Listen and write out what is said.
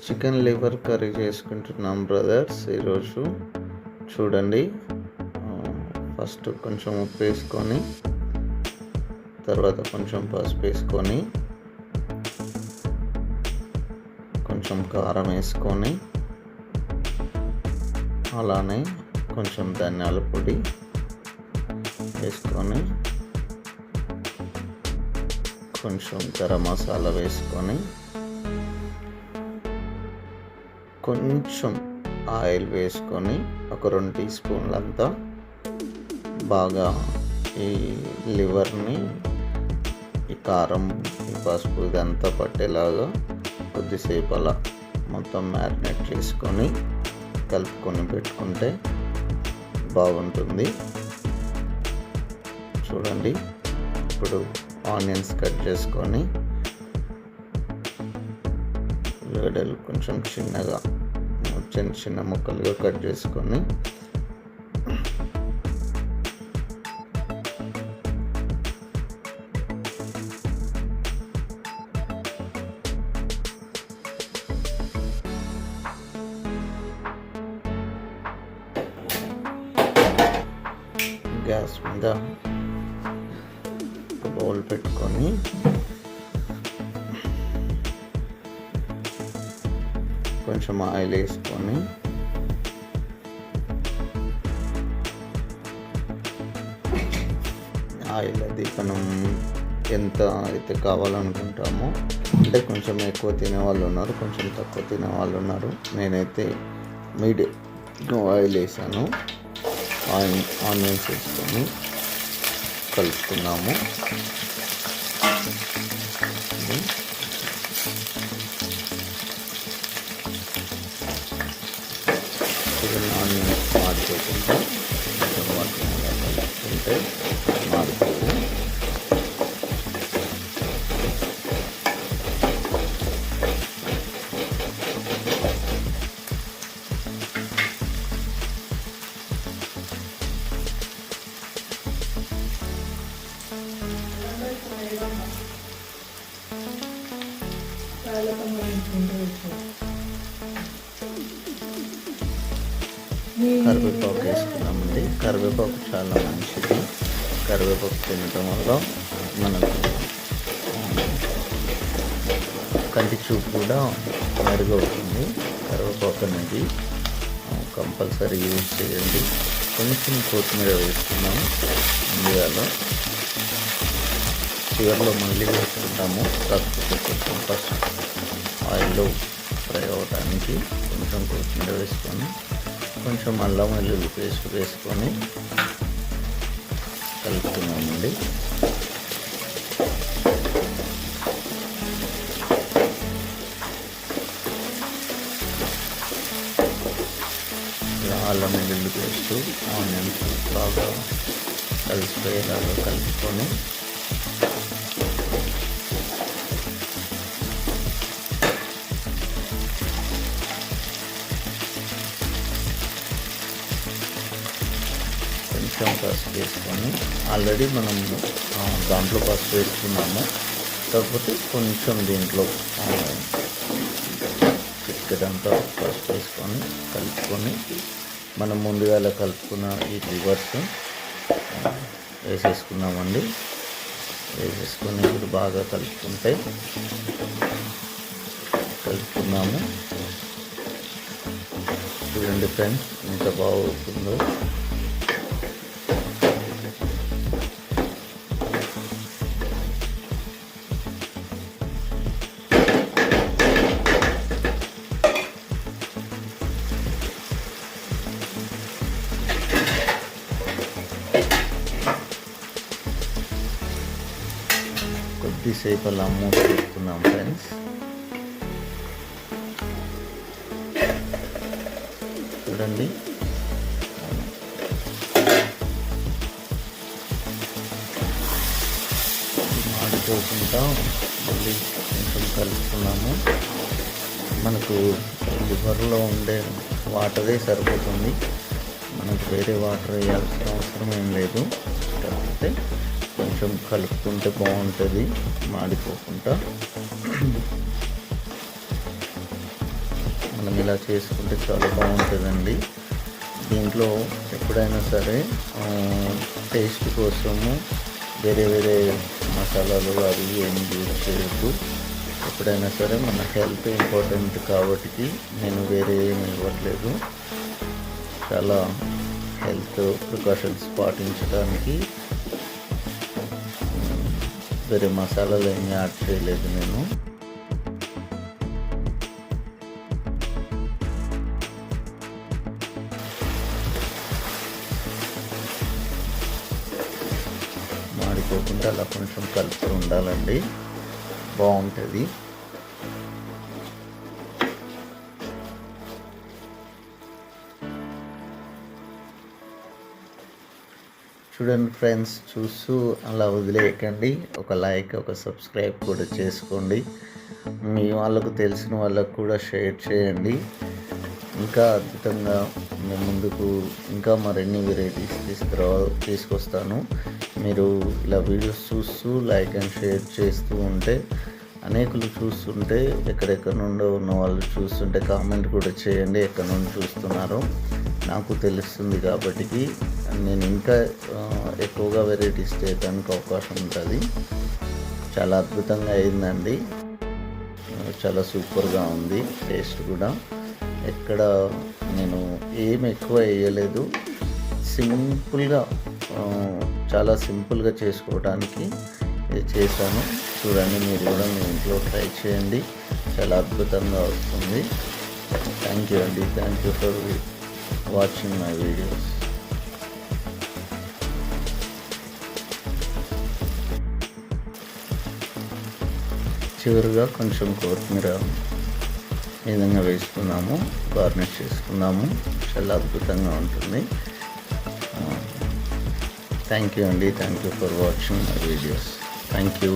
Chicken liver curry చేసుకుంటున్నాం brothers ఈరోజు. చూడండి, ఫస్ట్ కొంచెం ఉప్పు వేసుకొని, తర్వాత కొంచెం పసుపు వేసుకొని, కొంచెం కారం వేసుకొని, అలానే కొంచెం ధనియాల పొడి వేసుకొని, కొంచెం గరం మసాలా వేసుకొని, కొంచెం ఆయిల్ వేసుకొని ఒక 2 టీ స్పూన్లంతా బాగా ఈ లివర్ని ఈ కారం ఈ పసుపు ఇదంతా పట్టేలాగా కొద్దిసేపు అలా మొత్తం మ్యారినేట్ చేసుకొని కలుపుకొని పెట్టుకుంటే బాగుంటుంది. చూడండి, ఇప్పుడు ఆనియన్స్ కట్ చేసుకొని ఉల్లిగడ్డలు కొంచెం చిన్నగా చిన్న ముక్కలుగా కట్ చేసుకొని గ్యాస్ మీద బౌల్ పెట్టుకొని కొంచెం ఆయిల్ వేసుకొని ఆయిల్ అది మనం ఎంత అయితే కావాలనుకుంటామో, అంటే కొంచెం ఎక్కువ తినేవాళ్ళు ఉన్నారు, కొంచెం తక్కువ తినేవాళ్ళు ఉన్నారు. నేనైతే మీడియం ఆయిల్ వేసాను. ఆనియన్స్ వేసుకొని కలుపుకున్నాము. ఆనియన్స్ మాడిపోకుండా కలుపుకుంటే మాడిపోవు. కరివేపాకు వేసుకున్నామండి. కరివేపాకు చాలా మంచిది. కరివేపాకు తినటం వల్ల మనకు కంటి చూపు కూడా మెరుగవుతుంది. కరివేపాకు అనేది కంపల్సరీ యూజ్ చేయండి. కొంచెం కొత్తిమీర వేసుకున్నాం ఇండియాలో, చివరిలో మళ్ళీ వేసుకుంటాము. కాకపోతే కొంచెం ఫస్ట్ ఆయిల్లో ఫ్రై అవ్వడానికి కొంచెం కొత్తిమీర వేసుకొని, కొంచెం అల్లం వెల్లుల్లి పేస్ట్ వేసుకొని కలుపుతున్నామండి. అల్లం వెల్లుల్లి పేస్ట్ ఆనియన్స్ బాగా కలిసిపోయేలాగా కలుపుకొని కొంచెం పసుపు వేసుకొని, ఆల్రెడీ మనం దాంట్లో పసుపు వేసుకున్నాము, కాకపోతే కొంచెం దీంట్లో చిక్కడంతా పసుపు వేసుకొని కలుపుకొని, మనం ముందుగా కలుపుకున్న ఈ లివర్స్ వేసేసుకున్నామండి. వేసేసుకొని ఇప్పుడు బాగా కలుపుకున్నాము. చూడండి ఫ్రెండ్స్, ఎంత బాగుంటుందో. కొద్దిసేపు అలా మూత పెట్టుకున్నాం ఫ్రెండ్స్. చూడండి, మాడిపోకుండా మళ్ళీ కొంచెం కలుపుకున్నాము. మనకు లివర్లో ఉండే వాటరే సరిపోతుంది, మనకు వేరే వాటర్ వేయాల్సిన అవసరం ఏం లేదు. కాకపోతే కొంచెం కలుపుకుంటే బాగుంటుంది, మాడిపోకుండా. మనం ఇలా చేసుకుంటే చాలా బాగుంటుందండి. దీంట్లో ఎప్పుడైనా సరే టేస్ట్ కోసము వేరే వేరే మసాలాలు అవి ఏం యూజ్ చేయొద్దు. ఎప్పుడైనా సరే మన హెల్త్ ఇంపార్టెంట్ కాబట్టి నేను వేరే ఏమి ఇవ్వట్లేదు. చాలా హెల్త్ ప్రికాషన్స్ పాటించడానికి వేరే మసాలాలు ఏమీ యాడ్ చేయలేదు నేను. మాడిపోకుండా అలా కొంచెం కలుపుతూ ఉండాలండి, బాగుంటుంది. చూడండి ఫ్రెండ్స్, చూస్తూ అలా వదిలేయకండి. ఒక లైక్, ఒక సబ్స్క్రైబ్ కూడా చేసుకోండి. మీ వాళ్ళకు తెలిసిన వాళ్ళకు కూడా షేర్ చేయండి. ఇంకా అద్భుతంగా మేము ముందుకు ఇంకా మరిన్ని వెరైటీస్ తీసుకొస్తాను. మీరు ఇలా వీడియోస్ చూస్తూ లైక్ అండ్ షేర్ చేస్తూ ఉంటే అనేకులు చూస్తుంటే, ఎక్కడెక్కడ నుండో ఉన్న వాళ్ళు చూస్తుంటే కామెంట్ కూడా చేయండి ఎక్కడ నుండి చూస్తున్నారో, నాకు తెలుస్తుంది. కాబట్టి నేను ఇంకా ఎక్కువగా వెరైటీస్ చేయడానికి అవకాశం ఉంటుంది. చాలా అద్భుతంగా అయిందండి, చాలా సూపర్గా ఉంది. టేస్ట్ కూడా ఎక్కడ నేను ఏం ఎక్కువ వేయలేదు. సింపుల్గా, చాలా సింపుల్గా చేసుకోవడానికి చేశాను. చూడండి, మీరు కూడా మీ ఇంట్లో ట్రై చేయండి, చాలా అద్భుతంగా వస్తుంది. థ్యాంక్ యూ అండి. Thank you for watching my videos. చివరిగా కొంచెం కొత్తిమీర ఈ విధంగా వేసుకున్నాము, గార్నిష్ చేసుకున్నాము. చాలా అద్భుతంగా ఉంటుంది. థ్యాంక్ యూ అండి. Thank you for watching my videos. Thank you.